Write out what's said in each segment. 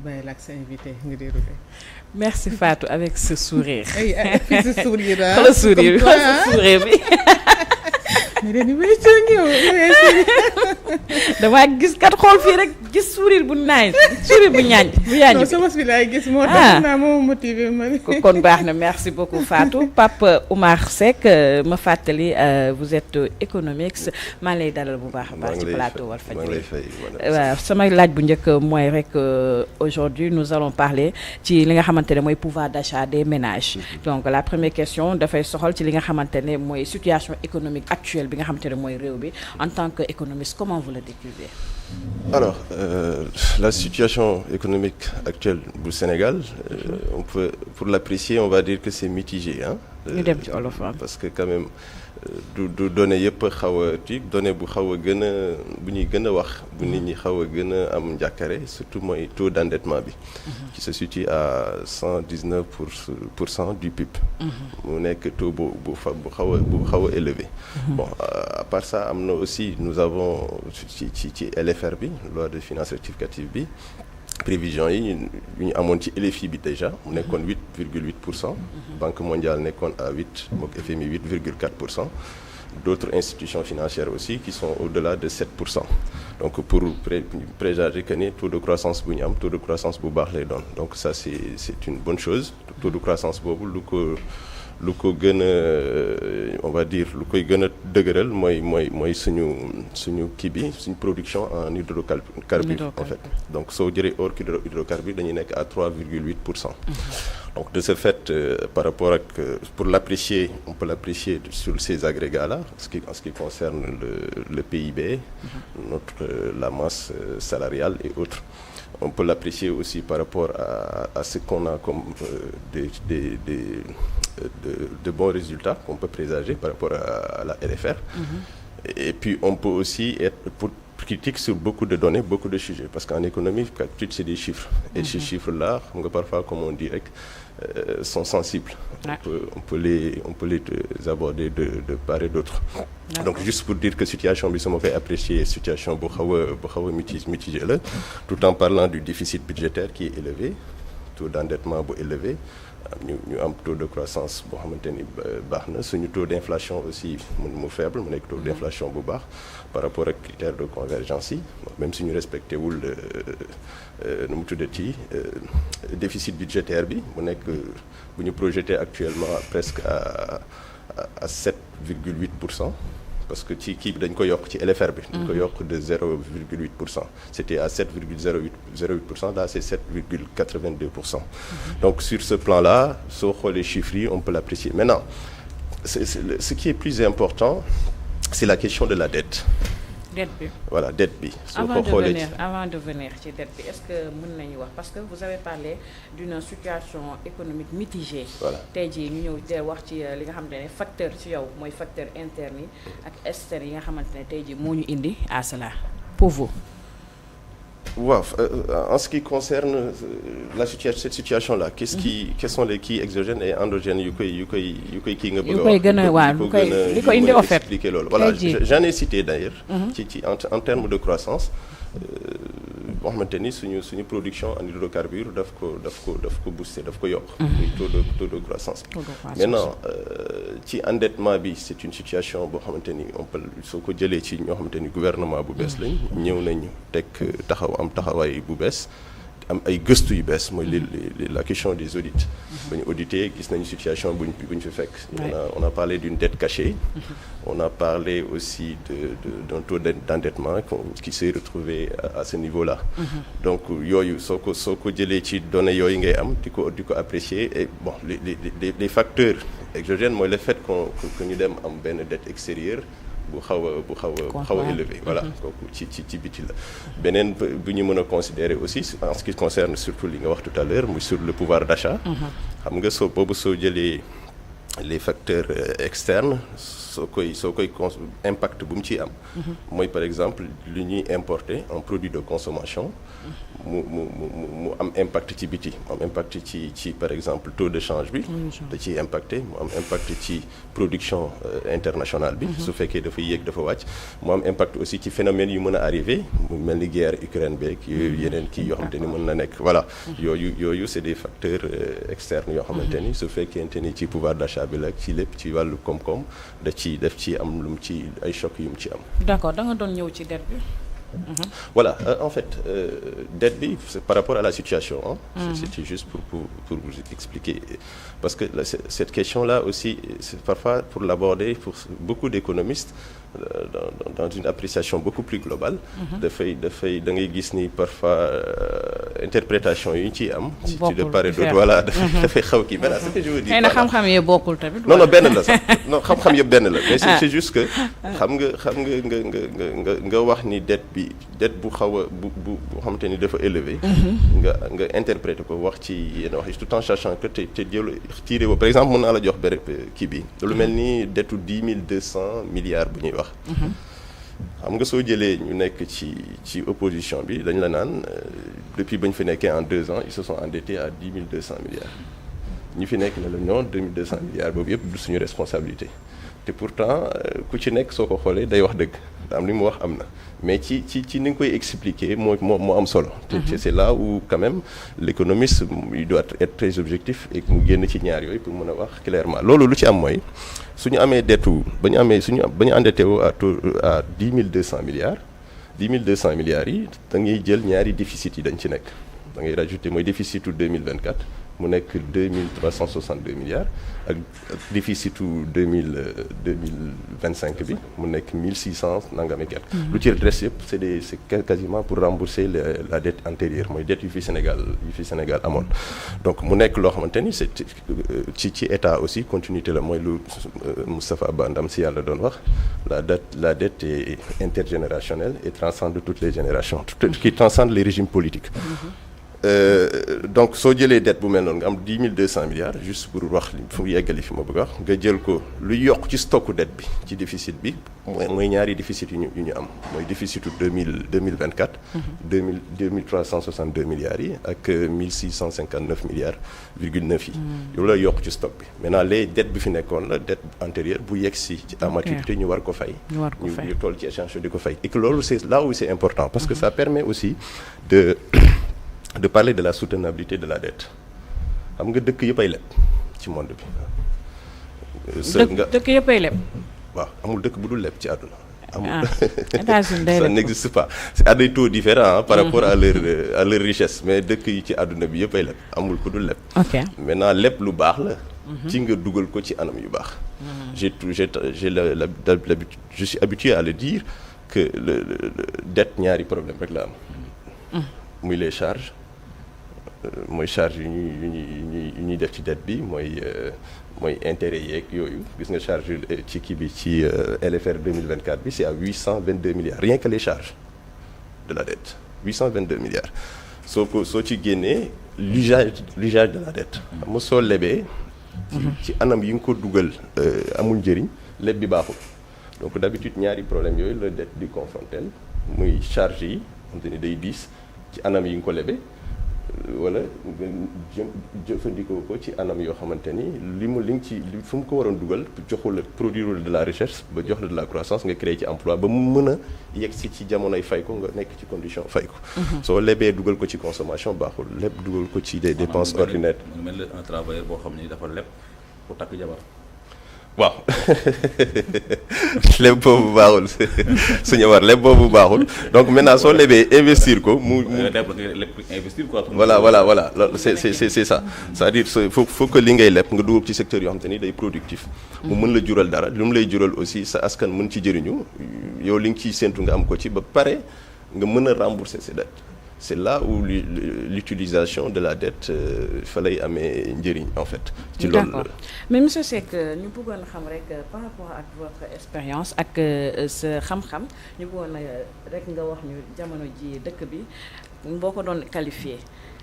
bàyyi la ak sa invité nga déroulé. Merci Fatou avec ce sourire. ay fii ce sourire ah. xoolal sourire bi xoolal sourire bi. mais dañuy wéccoo ñëw damaa gis kat xool fii rek gis sourire bu naaj sourire bu ñaañ bu yaañ non sama bi laay gis moo tax naa moo motivé ma. kon baax na merci beaucoup Fatou Pape Oumar Seck ma fàttali vous êtes économiste maa lay dalal bu baax a baax ci plateau Walfadjri. waaw sama laaj bu njëkk mooy rek aujourd'hui nous allons parler ci li nga xamante ne mooy pouvoir d'achat des ménages. Donc la première question dafay soxal ci li nga xamante ne mooy situation économique actuelle bi nga xamante ne mooy réew bi en tant que économiste comment vous le décrivez? Alors la situation économique actuelle du Sénégal on peut pour l'apprécier on va dire que c'est mitigé hein. ñu dem ci olof parce que quand même du données yëpp xaw a ci données bu xaw a gën a bu ñuy gën a wax bu nit ñi xaw a gën a am njàkkare surtout mooy taux d'endettement bi qui se situe à 119% du PIB mu nekk taux bu xaw a élevé bon à part ça am na aussi nous avons ci LFR bi loi de finances rectificative bi prévision yi ñu amoon ci LFI bi déjà mu nekkoon 8,8%. Banque mondiale nekkoon à 8 mook FMI 8,4%. D'autres institutions financières aussi qui sont au-delà de 7%. Donc pour présager que ni taux de croissance bu ñu am taux de croissance bu baax lay doon donc ça c'est une bonne chose taux de croissance boobu lu ko gën a on va dire lu koy gën a dëgëral mooy suñu kii bi suñu production en hydrocarbures en fait donc soo jëlee hors hydrocarbures dañuy nekk à 3,8%. Donc de ce fait par rapport ak pour l'apprécier on peut l'apprécier sur ces agrégats-là en ce qui concerne le PIB la masse salariale et autres. On peut l'apprécier aussi par rapport à ce qu'on a comme de bons résultats qu'on peut présager par rapport à la LFR. Et puis on peut aussi être critique sur beaucoup de données, beaucoup de sujets parce qu'en économie, c'est des chiffres. Et ces chiffres-là, parfois, comme on dirait, sont sensibles. On peut les aborder de part et d'autre. Donc juste pour dire que situation bi sama koy apprécier situation bu xaw a mitigé la tout en parlant du déficit budgétaire qui est élevé, taux d'endettement bu élevé. ñu am taux de croissance boo xamante ni baax na suñu taux d'inflation aussi mu faible mu nekk taux d'inflation bu baax par rapport ak critères de convergence yi même suñu respecté wul nu mu tuddati déficit budgétaire bi mu nekk bu ñu projeté actuellement presque à 7,8%. Parce que ci kii bi dañ ko yokk ci LFR bi. dañ ko yokk de 0,8%. C'était à 7,08%, là c'est 7,82%. Donc sur ce plan-là, soo xoolee chiffres yi on peut l'apprécier. Maintenant, ce qui est plus important, c'est la question de la dette. Dette bi. Voilà, dette bi. Avant de venir ci dette bi, est-ce que mën nañu wax parce que vous avez parlé d'une situation économique mitigée. Voilà. Tey jii ñu ñëw te wax ci li nga xamante ne facteur ci yow mooy facteur interne yi ak externe yi nga xamante ne tey jii moo ñu indi à cela pour vous. waaw en ce qui concerne cette situation-là quels sont les key exogènes et endogènes yu koy kii nga bëgg a wax. yu koy gën a waaw li ko indi en fait. Expliquer loolu voilà j'en ai cité d'ailleurs. En termes de croissance. boo xamante ni suñu production en hydrocarbures daf ko booster daf ko yokk. taux de croissance. Maintenant ci endettement bi c'est une situation boo xamante ni on peut soo ko jëlee ci ñoo xamante ni gouvernement bu bees lañ. ñëw nañu teg taxawaay bu bees. am ay gëstu yu bees mooy la question des audits. ba ñu audité gis nañu situation bu ñu fi fekk. on a parlé d'une dette cachée. On a parlé aussi d'un taux d'endettement qui s'est retrouvé à ce niveau-là. Donc yooyu soo ko jëlee ci données yooyu ngay am di ko apprécier et bon les facteurs exogènes mooy le fait que ñu dem am benn dette extérieure. bu xaw a élevé voilà kooku ci biti la beneen bu ñu mën a considérer aussi en ce qui concerne surtout li nga wax tout à l'heure muy sur le pouvoir d'achat xam nga soo jëlee les facteurs externes soo koy impact bu mu ciy am mooy par exemple li ñuy importer en produit de consommation mu am impact ci biti mu am impact ci par exemple taux de change bi da ciy impacté mu am impact ci production internationale bi su fekkee dafa yéeg dafa wàcc mu am impact aussi ci phénomène yu mën a arrivé mu mel ni guerre Ukraine beeg yeneen kii yoo xamante ni mën na nekk voilà yooyu c'est des facteurs externes yoo xamante ni su fekkente ni ci pouvoir d'achat bi la ci lépp ci wàllu koom-koom daf ci am lu mu ci ay choc yu mu ci am. D'accord, da nga doon ñëw ci dette bi. Voilà, en fait dette bi c'est par rapport à la situation c'était juste pour vous expliquer parce que cette question-là aussi c'est parfois pour l'aborder pour beaucoup d'économistes dans une appréciation beaucoup plus globale dafay da ngay gis ni parfois interprétation yu ñu ciy am ci de part et d'autre voilà dafay xaw kii benn ce que je veux dire xëy na xam-xam yee bokkul tamit non benn la sax non xam-xam yëpp benn la mais c'est juste que xam nga wax ni dette bu xaw a bu xamante ni dafa élevé nga interpréter ko wax ci yenn wax yi tout en sachant que te jël tiré par exemple mën naa la jox béréb kii bi lu mel ni dettu 10 200 milliards bu ñuy wax xam nga soo jëlee ñu nekk ci opposition bi dañ la naan depuis ba ñu fi nekkee en 2 ans ils se sont endettés à 10 200 milliards ñi fi nekk ne la non 2200 milliards boobu yëpp du suñu responsabilité te pourtant ku ci nekk soo ko xoolee day wax dëgg am li mu wax am na mais ci ni nga koy expliquer moo am solo te c'est là où quand même l'économiste il doit être très objectif et mu génn ci ñaar yooyu pour mën a wax clairement loolu lu ci am mooy suñu amee dettu ba ñu endetté woo à 10 200 milliards 10 200 milliards yi da ngay jël ñaari déficit yi dañ ci nekk da ngay rajouter mooy déficitu 2024 mu nekk 2362 milliards ak déficitu 2025 bi mu nekk 1600 nangam et quelque. lu ci reste yëpp c'est quasiment pour rembourser la dette antérieure mooy dette yu fi Sénégal amoon. donc mu nekk loo xamante ni c'est ci état aussi continuité la mooy lu Moustapha Ba ndam si yàlla doon wax la dette est intergénérationnelle et transcende toutes les générations qui transcende les régimes politiques. Donc soo jëlee dette bu mel noonu nga am 10 200 milliards juste pour wax fu yeggali fi ma bëgg a wax nga jël ko lu yokk ci stocku dette bi ci déficit bi mooy ñaari déficit yu ñu am mooy déficitu 2024 2362 milliards yi ak 1659 milliards virgule 9 yi yow la yokk ci stock bi maintenant les dettes bi fi nekkoon la dette antérieure bu yegg si ci à maturité ñu war ko fay ñu toll ci échéance di ko fay et que loolu c'est là où c'est important parce que ça permet aussi de parler de la soutenabilité de la dette xam nga dëkk yëpp ay leb ci monde bi. dëkk yëpp ay leb. waaw amul dëkk bu dul leb ci àdduna. amul États-Unis day ça n'existe pas c'est à des taux différents par rapport à leur richesse mais dëkk yi ci àdduna bi yëpp ay leb amul ku dul leb. ok maintenant leb lu baax la. ci nga dugal ko ci anam yu baax. je suis habitué à le dire que le dette ñaari problème rek la am. muy les charges. mooy charge yu ñuy def ci dette bi mooy intérêt yeeg yooyu gis nga charge ci kii bi ci LFR 2024 bi c'est à 822 milliards rien que les charges de la dette 822 milliards soo ci génnee l'usage de la dette xam nga soo lebee ci anam yi nga ko dugal amul njëriñ leb bi baaxul donc d'habitude ñaari problème yooyu la dette di confronter muy charge yi xam te ni day diis ci anam yi nga ko lebee wala nga jëfandikoo ko ci anam yoo xamante ni li fu mu ko waroon dugal joxul la produire de la recherche ba jox la de la croissance nga créer ci emploi ba mu mën a yegg ci jamonoy fay ko nga nekk ci condition fay ko. soo lebee dugal ko ci consommation baaxul leb dugal ko ci des dépenses ordinaires. mu mel un travailleur boo xam ni dafa leb pour takk jabar. waaw leb boobu baaxul suñu war leb boobu baaxul donc maintenant soo lebee investir ko mu investir quoi. voilà loolu c'est ça c'est-à-dire faut que li ngay leb nga dugg ci secteur yoo xam te ni day productif mu mën la jural dara lu mu lay jural aussi sa askan mën ci jëriñu yow li nga ciy séntu nga am ko ci ba pare nga mën a rembourser ses dettes c'est là où l'utilisation de la dette fa lay amee njëriñ en fait. ci loolu d'accord mais monsieur Seck ñu bëggoon xam rek par rapport ak votre expérience ak sa xam-xam ñu bëggoon rek nga wax ñu jamono ji dëkk bi boo ko doon qualifier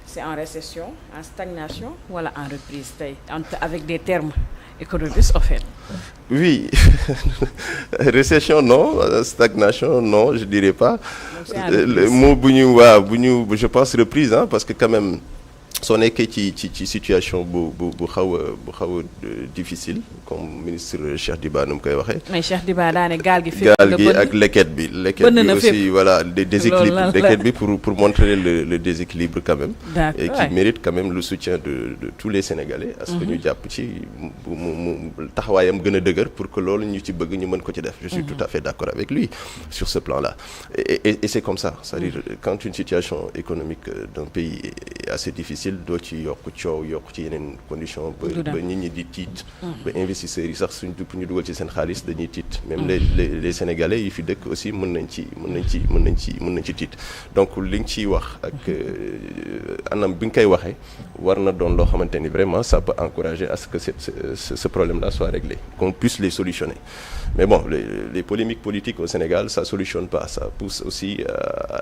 c'est en récession en stagnation wala en reprise tey avec des termes économiste en fait. Oui, récession non, stagnation non, je dirais pas. Le mot je pense reprise parce que quand même soo nekkee ci situation bu xaw a difficile comme ministre Cheikh Diba nu mu koy waxee. mais Cheikh Diba daa ne gaal gi ak leket bi aussi voilà des déséquilibres leket bi pour montrer le déséquilibre quand même. Et qui mérite quand même le soutien de tous les Sénégalais. à ce que ñu jàpp ci mu taxawaayam gën a dëgër pour que loolu ñu ci bëgg ñu mën ko ci def. je suis tout à fait d'accord avec lui sur ce plan-là et c'est comme ça c'est-à-dire quand une situation économique d'un pays est assez difficile doo ci yokk coow yokk ci yeneen condition ba nit ñi di tiit ba investisseurs yi sax suñ dupp ñu dugal ci seen xaalis dañuy tiit même les Sénégalais yi fi dëkk aussi mën nañ ci tiit donc li nga ciy wax ak anam bi nga koy waxee war na doon loo xamante ni vraiment ça peut encourager à ce que ce problème-là soit réglé qu'on puisse les solutionner mais bon les polémiques politiques au Sénégal ça solutionne pas ça pousse aussi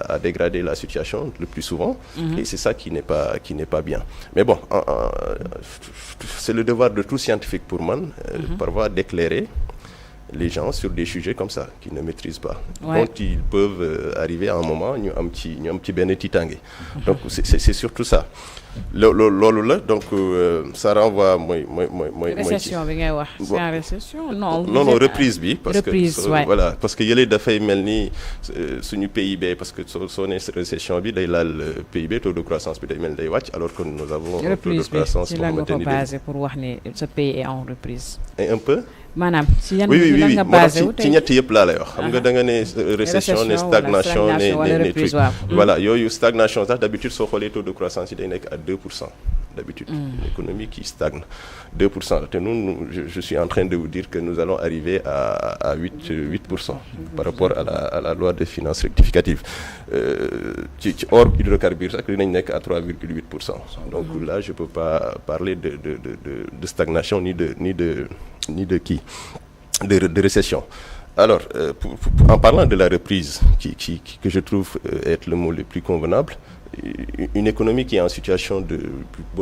à dégrader la situation le plus souvent et c'est ça qui n'est pas bien mais bon c'est le devoir de tout scientifique pour man parfois d'éclairer les gens sur des sujets comme ça qu'ils ne maîtrisent pas dont ils peuvent arriver à un moment ñu am ci benn tiitaange donc c'est surtout ça loolu la donc ça renvoie mooy récession bi ngay wax c'est en récession non reprise bi parce que voilà parce que yële dafay mel ni suñu PIB parce que soo nee récession bi day laal PIB taux de croissance bi day mel ni day wàcc alors que nous avons un taux de croissance ci la nga ko basé pour wax ne ce pays est en reprise et un peu maanaam si yan oui nga basé wu ci ñett yëpp laa lay wax xam nga da nga ne récession ne stagnation ne truc voilà yooyu stagnation sax d'habitude soo xoolee taux de croissance yi day nekk à 2% d'habitude une économie qui stagne 2% te nous je suis en train de vous dire que nous allons arriver à 8% par rapport à la loi de finances rectificative ci hors hydrocarbures sax dinañ nekk à 3,8% donc là je peux pas parler de stagnation ni de récession. Alors, en parlant de la reprise, que je trouve être le mot le plus convenable, une économie qui est en situation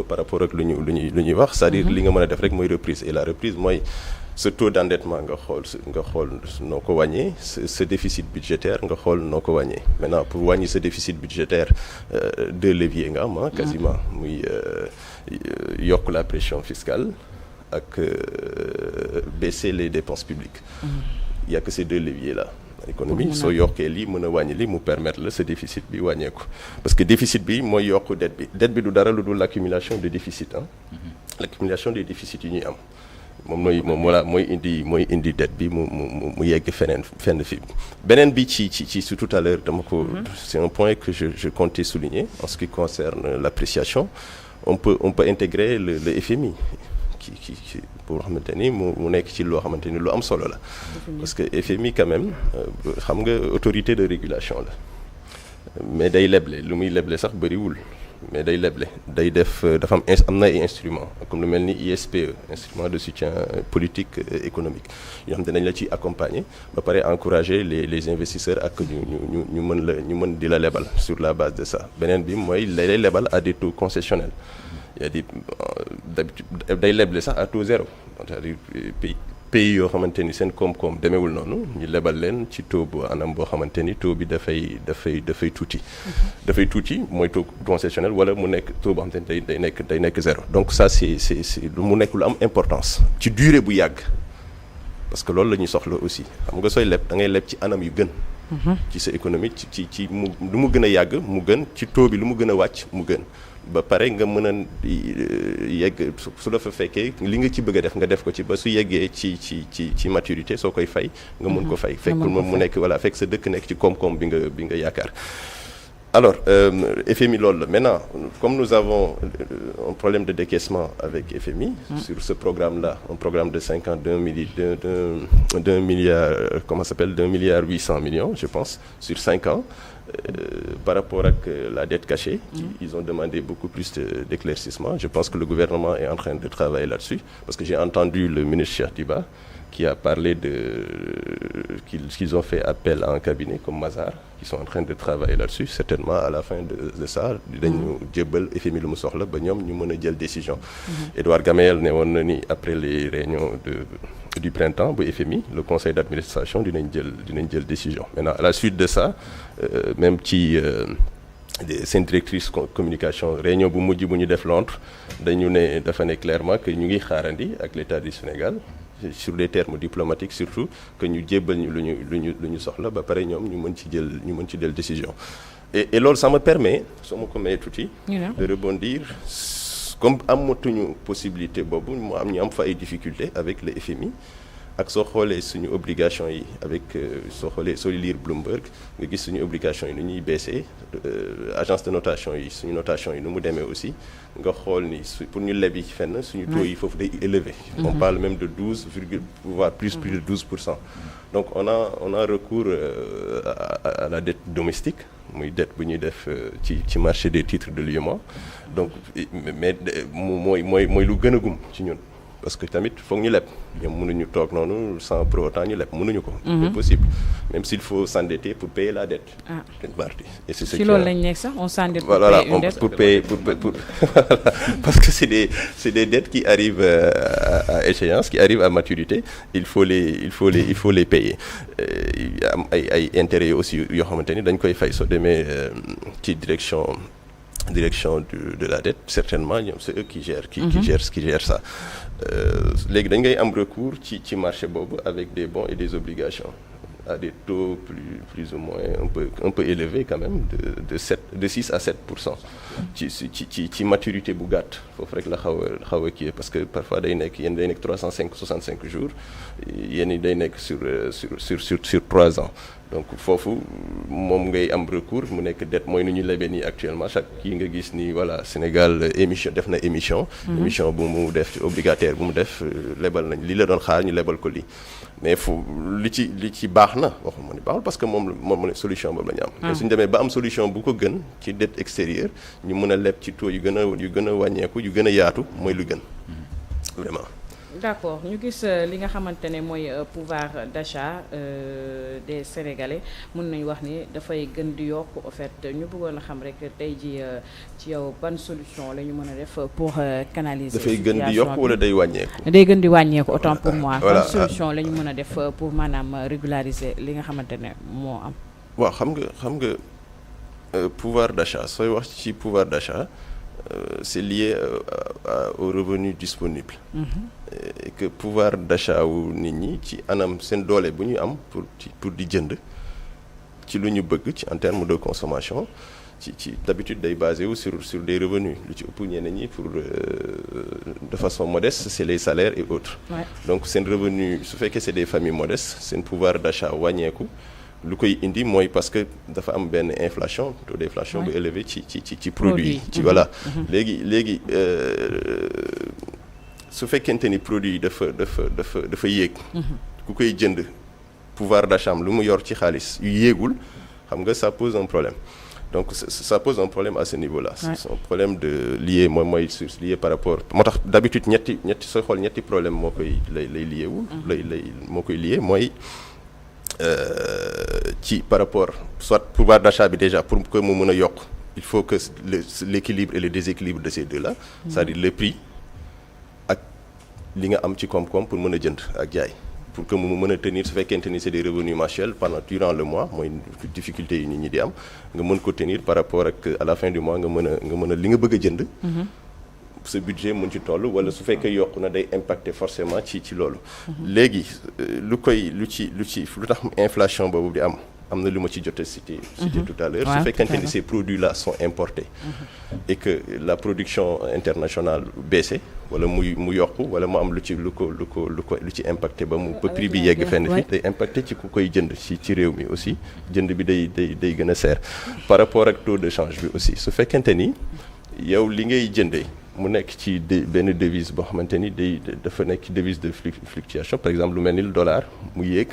par rapport ak lu ñuy wax, c'est-à-dire li nga mën a def rek mooy reprise et la reprise mooy ce taux d'endettement nga xool noo ko wàññee ce déficit budgétaire nga xool noo ko wàññee maintenant pour wàññi ce déficit budgétaire deux leviers nga am quasiment muy yokk la pression fiscale ak baisser les dépenses publiques il y a que ces deux leviers là économie soo yokkee lii mën a wàññi lii mu permettre la ce déficit bi wàññeeku parce que déficit bi mooy yokk dette bi du dara lu dul l'accumulation des déficits l'accumulation des déficits yi ñuy am mooy indi dette bi mu yegg fenn fi beneen bi ci tout à l'heure dama ko c'est un point que je comptais souligner en ce qui concerne l'appréciation on peut intégrer le FMI qui pour xamante ni mu nekk ci loo xamante ni lu am solo la parce que FMI quand même xam nga autorité de régulation la mais day leble lu muy leble sax bëriwul mais day leble day def dafa am na ay instruments comme lu mel ni ISPE instrument de soutien politique économique yoo xam ne dañ la ci accompagner ba pare encourager les investisseurs ak ñu mën di la lebal sur la base de ça beneen bi mooy lay lebal à des taux concessionnels il y a des d'habitude day leble sax à taux zéro c'est-à-dire pays yoo xamante ni seen koom-koom demeewul noonu ñu lebal leen ci taux bu anam boo xamante ni taux bi dafay tuuti dafay tuuti mooy taux concessionnel wala mu nekk taux boo xamante ni day nekk zéro donc ça c'est mu nekk lu am importance ci durée bu yàgg parce que loolu la ñuy soxla aussi xam nga sooy leb da ngay leb ci anam yu gën ci sa économie ci mu lu mu gën a yàgg mu gën ci taux bi lu mu gën a wàcc mu gën ba pare nga mën a yegg su la fa fekkee li nga ci bëgg a def nga def ko ci ba su yeggee ci maturité soo koy fay nga mën ko fay fekk mu nekk voilà fekk sa dëkk nekk ci koom-koom bi nga yaakaar alors FMI loolu la maintenant comme nous avons un problème de décaissement avec FMI sur ce programme-là un programme de 5 ans d'un milliard comment ça s'appelle d'1,8 milliard je pense sur 5 ans par rapport à la dette cachée, ils ont demandé beaucoup plus d'éclaircissement. Je pense que le gouvernement est en train de travailler là-dessus, parce que j'ai entendu le ministre Cheikh Diba qui a parlé qu'ils ont fait appel à un cabinet comme Mazars, qui sont en train de travailler là-dessus. Certainement, à la fin de ça, dinañu jébbal FMI lu mu soxla ba ñoom ñu mën a jël décision. Edouard Gamel ne woon na ni après les réunions du printemps bu FMI, le conseil d'administration dinañ jël décision. Maintenant, à la suite de ça, même ci seen directrice communication réunion bu mujj bu ñu def Londres dañu ne dafa ne clairement que ñu ngi xaarandi ak l'État du Sénégal sur des termes diplomatiques surtout que ñu jébbal ñu lu ñu soxla ba pare ñoom ñu mën ci jël décision. Et loolu ça me permet soo ma ko mayee tuuti de rebondir comme amatuñu possibilité boobu mu am ñu am fa ay difficultés avec le FMI. ak soo xoolee suñu obligation yi avec soo lire Bloomberg nga gis suñu obligation yi nu ñuy baissé agence de notation yi suñu notation yi nu mu demee aussi nga xool ni pour ñu lebi fenn suñu taux yi foofu day élevé. On parle même de 12 virgule voire plus de 12%. Donc on a recours à la dette domestique muy dette bu ñuy def ci marché des titres de l'UEMOA donc mais mooy lu gën a gum ci ñun. Parce que tamit foog ñu leb ñoom mënuñu toog noonu sans pour autant ñu leb mënuñu ko. C'est possible même s'il faut s'endetter pour payer la dette. Une partie. Et c'est ce ci loolu lañ nekk sax on s'endette pour payer une dette. pour payer parce que c'est des dettes qui arrivent à échéance qui arrivent à maturité il faut les payer. Am ay intérêts aussi yoo xamante ni dañ koy fay soo demee ci direction de la dette certainement ñoom c'est eux qui gèrent ça. Léegi dañ ngay am recours ci marché boobu avec des bons et des obligations à des taux plus ou moins un peu élevés quand même de 6 à 7% ci maturité bu gàtt foofu rek la xaw a kii parce que parfois day nekk 365 jours yenn day nekk sur 3 ans. Donc foofu moom ngay am recours mu nekk dette mooy nu ñu lebee nii actuellement chaque kii nga gis ni voilà Sénégal def na émission bu mu def obligataire bu mu def lebal nañ li la doon xaar ñu lebal ko lii mais li ci baax na waxuma ni baaxul parce que moom solution boobu la ñu am mais suñu demee ba am solution bu ko gën ci dette extérieure ñu mën a leb ci taux yu gën a wàññeeku yu gën a yaatu mooy lu gën vraiment. D'accord ñu gis li nga xamante ne mooy pouvoir d'achat des Sénégalais mën nañu wax ni dafay gën di yokk en fait ñu bëggoon a xam rek tey ji ci yow ban solution la ñu mën a def pour canaliser. dafay gën di yokk wala day wàññeeku. day gën di wàññeeku autant pour moi. Voilà. Ban solution la ñu mën a def pour maanaam régulariser li nga xamante ne moo am. waaw xam nga pouvoir d'achat sooy wax ci pouvoir d'achat. C'est lié aux revenus disponibles. Et que pouvoir d'achat wu nit ñi ci anam seen doole bu ñu am pour di jënd ci lu ñu bëgg ci en termes de consommation ci d'habitude day basé wu sur des revenus lu ci ëpp ñeneen ñi pour de façon modeste c'est les salaires et autres. Ouais. Donc seen revenu su fekkee c'est des familles modestes seen pouvoir d'achat wàññeeku. Lu koy indi mooy parce que dafa am benn inflation taux d'inflation bu élevé ci produit ci voilà léegi su fekkente ni produit dafa yéeg ku koy jënd pouvoir d'achat am lu mu yor ci xaalis yu yéegul xam nga ça pose un problème donc ça pose un problème à ce niveau-là c'est un problème de lié mooy lié par rapport moo tax d'habitude ñetti sooy xool ñetti problème moo koy lay liéwul moo koy lié mooy ci par rapport soit pouvoir d'achat bi déjà pour que mu mën a yokk il faut que l'équilibre et le déséquilibre de ces deux-là c'est-à-dire le prix ak li nga am ci koom-koom pour mën a jënd ak jaay pour que mu mën a tenir su fekkente ni c'est des revenus mensuels durant le mois mooy difficulté yi nit ñi di am nga mën ko tenir par rapport ak à la fin du mois nga mën a li nga bëgg a jënd ce budget mën ci toll wala su fekkee yokku na day impacter forcément ci loolu léegi lu tax inflation boobu di am na lu ma ci jot a cité tout à l'heure su fekkente ni ces produits-là sont importés et que la production internationale baissé wala mu yokku wala mu am lu ci impacté ba mu prix bi yegg fenn fi day impacté ci ku koy jënd ci réew mi aussi jënd bi day gën a seer par rapport ak taux de change bi aussi su fekkente ni yow li ngay jëndee mu nekk ci benn devise boo xamante ni dafa nekk devise de fluctuation par exemple lu mel ni le dollar mu yéeg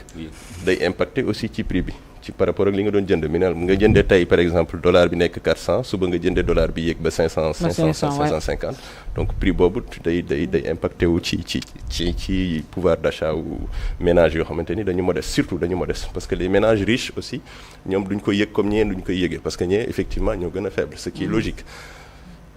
day impacter aussi ci prix bi ci par rapport ak li nga doon jënd minal nga jëndee tey par exemple dollar bi nekk 400 suba nga jëndee dollar bi yéeg ba 550 donc prix boobu day impacté wu ci pouvoir d'achat wu ménages yoo xamante ni dañu modeste parce que les ménages riches aussi ñoom duñ ko yëg comme ñeen duñ koy yëgee parce que ñee effectivement ñoo gën a faible ce qui est logique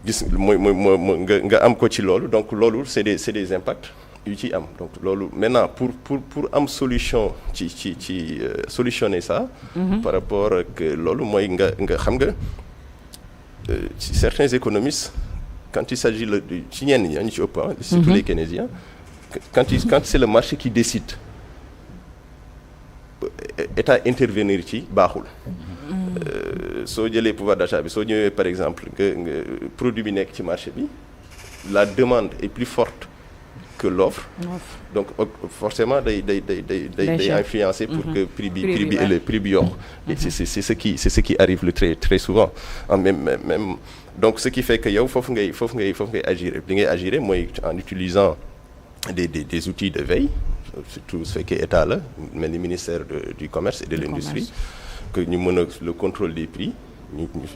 gis mooy nga am ko ci loolu donc loolu c'est des impacts yu ci am donc loolu maintenant pour am solution ci solutionner ça par rapport ak loolu mooy nga xam nga ci certains économistes quand il s'agit ci ñenn ñi ñu ci ëpp surtout les keynésiens quand c'est le marché qui décide état intervenir ci baaxul soo jëlee pouvoir d'achat bi soo ñëwee par exemple nga produit bi nekk ci marché bi la demande est plus forte que l'offre donc forcément day influencer pour que prix bi yokk et c'est ce qui arrive très très souvent même donc ce qui fait que yow foofu ngay agir li ngay agir mooy en utilisant des outils de veille surtout su fekkee état la mel ni ministère du commerce et de l'industrie que ñu mën a le contrôle des prix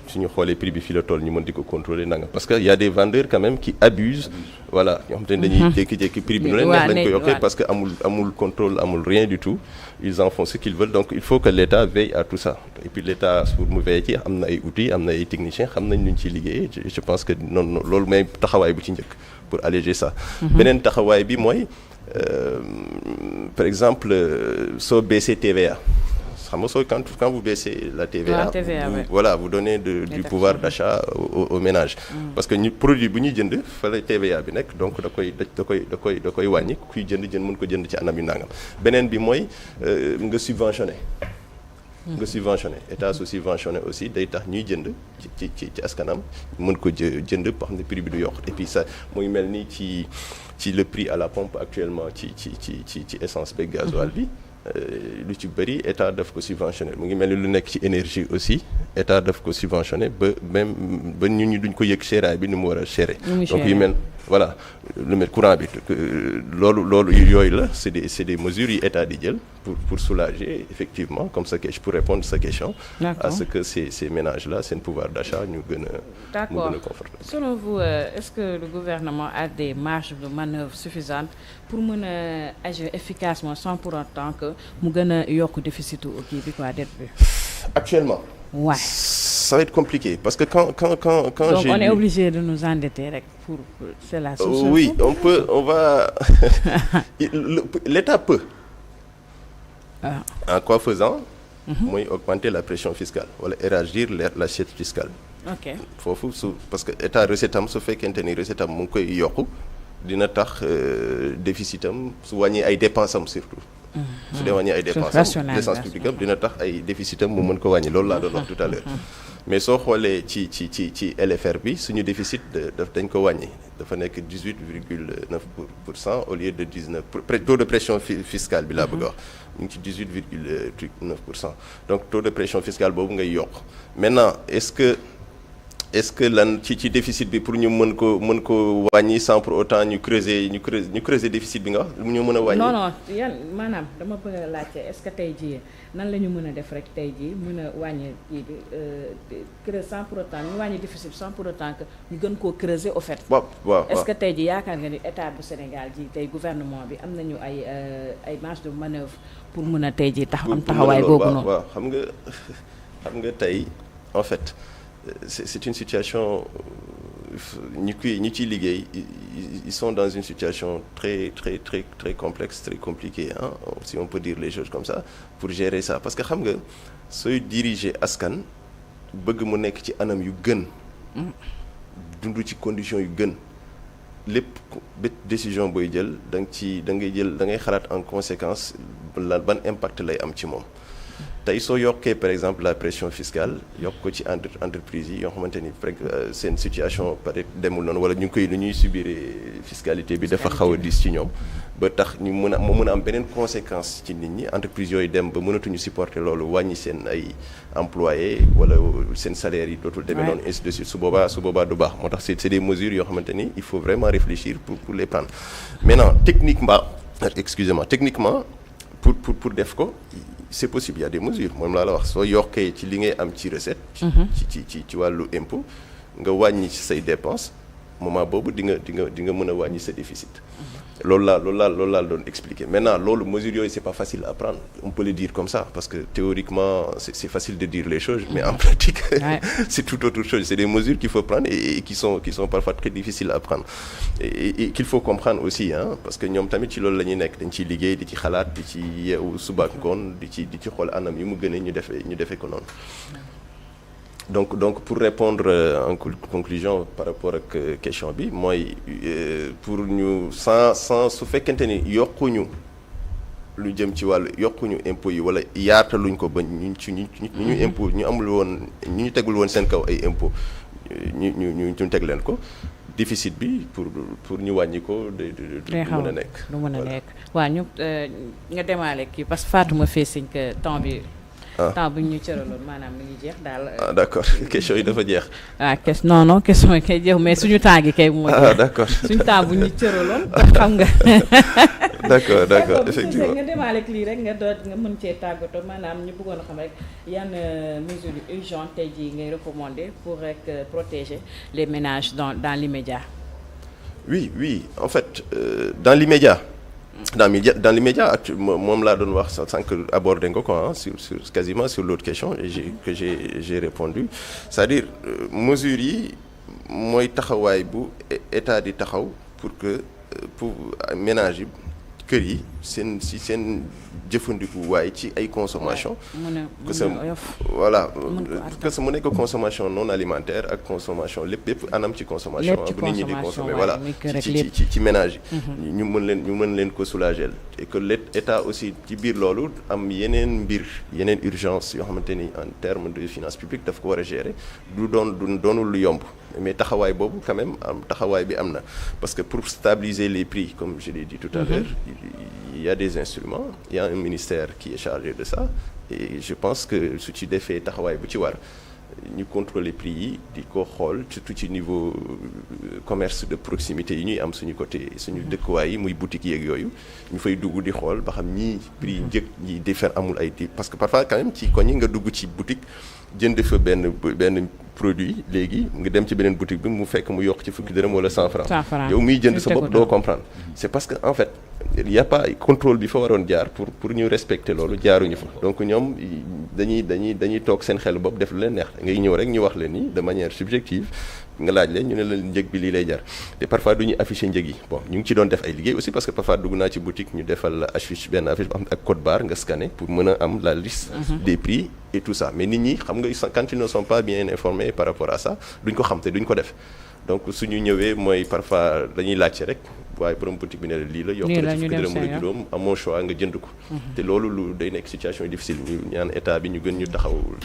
suñu xoolee prix bi fii la toll ñu mën di ko contrôler nanga parce que y a des vendeurs quand même qui abusent voilà ñoo xam te ne dañuy jékki-jékki prix bi nu leen neex lañ ko yokkee parce que amul contrôle amul rien du tout ils en font ce qu'ils veulent donc il faut que l'État veille à tout ça et puis l'État pour mu veille ci am na ay outils am na ay techniciens xam nañ ñu ciy liggéeyee je pense que noonu loolu may taxawaay bu ci njëkk pour alléger ça beneen taxawaay bi mooy par exemple soo baissé TVA xam nga soo quand vous baissez la TVA voilà vous donnez du pouvoir d'achat au ménage parce que ñu produit bu ñuy jënd fa la TVA bi nekk donc da koy wàññi kuy jënd mën ko jënd ci anam yu nangam beneen bi mooy nga subventionné état su subventionné aussi day tax ñuy jënd ci askanam mën ko jënd boo xam ne prix bi du yokk et puis ça muy mel ni ci le prix à la pompe actuellement ci essence beeg gasoil bi lu ci bëri état daf ko subventionné mu ngi mel ni lu nekk ci énergie aussi état daf ko subventionné ba ñun ñi duñ ko yëg séeraay bi ni mu war a chéré donc yu mel voilà lu mel courant bi loolu yooyu la c'est des mesures yi état di jël pour soulager effectivement comme ça pour répondre à sa question à ce que ces ménages là seen pouvoir d'achat ñu gën a confortable. Selon vous est-ce que le gouvernement a des marges de manœuvre suffisantes pour mën a agir efficacement sans pour autant que mu gën a yokk déficit au kii bi quoi dette bi actuellement ouais ça va être compliqué parce que quand donc on est obligé de nous endetter rek pour c'est la solution. Oui on va l'État peut en quoi faisant mooy augmenter la pression fiscale wala élargir l'assiette fiscale foofu parce que état recette am su fekkente ni recette am mu ngi koy yokku dina tax déficit am su wàññi ay dépenses am surtout su dee wàññi ay dépenses am dépense publique am dina tax ay déficit am mu mën ko wàññi loolu laa doon wax tout à l'heure mais soo xoolee ci LFR bi suñu déficit dañ ko wàññi dafa nekk 18,9% au lieu de 19 taux de pression fiscale bi laa bëgg a wax ñu ngi ci 18,9% donc taux de pression fiscale boobu ngay yokk maintenant est-ce que lan ci déficit bi pour ñu mën ko wàññi sans pour autant ñu creuser déficit bi nga wax ñu mën a wàññi. non yan maanaam dama bëgg a laajte est-ce que tey jii nan la ñu mën a def rek tey jii mën a wàññi kii bi creuser sans pour autant ñu wàññi déficit sans pour autant que ñu gën koo creuser au fait. waaw est-ce que tey jii yaakaar nga ni état bu Sénégal ji tey gouvernement bi am nañu ay marge de manœuvre pour mën a tey jii taxawaay boobu noonu. waaw xam nga tey en fait. C'est une situation ñi ciy liggéey ils sont dans une situation très très très très complexe très compliquée si on peut dire les choses comme ça pour gérer ça parce que xam nga sooy diriger askan bëgg mu nekk ci anam yu gën dund ci conditions yu gën lépp décision booy jël da ngay xalaat en conséquence ban impact lay am ci moom tey soo yokkee par exemple la pression fiscale yokk ko ci entreprise yi yoo xamante ni seen situation peut-être demul noonu wala ñu ñuy subir fiscalité bi dafa xaw a diis ci ñoom ba tax ñu mën a am beneen conséquence ci nit ñi entreprise yooyu dem ba mënatuñu supporter loolu wàññi seen ay employés wala seen salaire yi dootul demee noonu ainsi de suite su boobaa du baax moo tax c'est des mesures yoo xamante ni il faut vraiment réfléchir pour les prendre maintenant techniquement pour def ko c'est possible, il y a des mesures moom laa la wax soo yokkee ci li ngay am ci recette. ci wàllu impôt nga wàññi ci say dépenses moment boobu di nga mën a wàññi sa déficit. loolu laa doon expliquer maintenant loolu mesures yooyu c'est pas facile à prendre on peut le dire comme ça parce que théoriquement c'est facile de dire les choses mais en pratique c'est tout autre chose, c'est des mesures qu'il faut prendre et qui sont parfois très difficiles à prendre et qu'il faut comprendre aussi parce que ñoom tamit ci loolu la ñuy nekk dañ ciy liggéey di ci xalaat di ci yeewu suba ak ngoon di ci xool anam yi mu gënee ñu defee ko noonu. Donc pour répondre en conclusion par rapport ak question bi mooy pour ñu sans su fekkente ni yokkuñu lu jëm ci wàllu yokkuñu impôts yi wala yaataluñ ko ba ñu impôt ñu amul woon ñu tegul woon seen kaw ay impôts ñu teg leen ko déficit bi pour ñu wàññi ko du mën a nekk. du mën a nekk waaw ñu nga demaale kii parce que Fatou ma fee siñ que temps bi. temps bu ñu cëraloon maanaam mi ngi jeex daal. d'accord question yi dafa jeex. non question yi kay jeex mais suñu temps gi kay. d'accord suñu temps bu ñu cëraloon xam nga. d'accord effectivement nga demaale ak lii rek nga mën cee tàggatoo maanaam ñu bëggoon a xam rek yan mesures urgentes tey jii ngay recommander pour rek protéger les ménages dans l'immédiat. Oui en fait dans l'immédiat. Dans l'immédiat moom laa doon wax sànq abordé nga ko sur quasiment sur l'autre question que j'ai répondu c'est-à-dire mesures yi mooy taxawaay bu état di taxaw pour que pour ménage yi kër yi seen jëfandiku waaye ci ay consommation que ça mu nekk consommation non alimentaire ak consommation lépp anam ci consommation bu nit ñi di consommer voilà ci ménage yi ñu mën leen ko soulager et que l'État aussi ci biir loolu am yeneen urgence yoo xamante ni en termes de finances publiques daf ko war a gérer doonul lu yomb mais taxawaay boobu quand même taxawaay bi am na parce que pour stabiliser les prix comme je l'ai dit tout à l'heure il y a des instruments, il y a un ministère qui est chargé de ça et je pense que su ci defee taxawaay bu ci war ñu contrôler prix yi di ko xool surtout ci niveau commerce de proximité yi ñuy am suñu côté suñu dëkkuwaay yi muy boutique yeeg yooyu ñu fay dugg di xool ba xam ñii prix njëg ñi diffère amul ay parce que parfois quand même ci koñ yi nga dugg ci boutique jënd fa benn produit léegi nga dem ci beneen boutique bi mu fekk mu yokk ci fukki dërëm wala 100 francs yow muy jënd sa bopp doo comprendre c'est parce que en fait il y a pas contrôle bi fa waroon jaar pour ñu respecter loolu jaaruñu fa donc ñoom dañuy toog seen xel bopp def lu leen neex ngay ñëw rek ñu wax leen ni de manière subjective nga laaj leen ñu ne la njëg bi lii lay jar te parfois du ñu afficher njëg yi bon ñu ngi ci doon def ay liggéey aussi parce que parfois dugg naa ci boutique ñu defal benn affiche ba xam ak code barre nga scanner pour mën a am la liste des prix et tout ça mais nit ñi xam nga quand ils ne sont pas bien informés par rapport à ça duñ ko xam te duñ ko def donc suñu ñëwee mooy parfois dañuy laajte rek waaye borom boutique bi ne la lii la yokk la ci fukki dërëm wala juróom amoo choix nga jënd ko te loolu lu day nekk situation difficile ñu ñaan état bi ñu gën ñu taxaw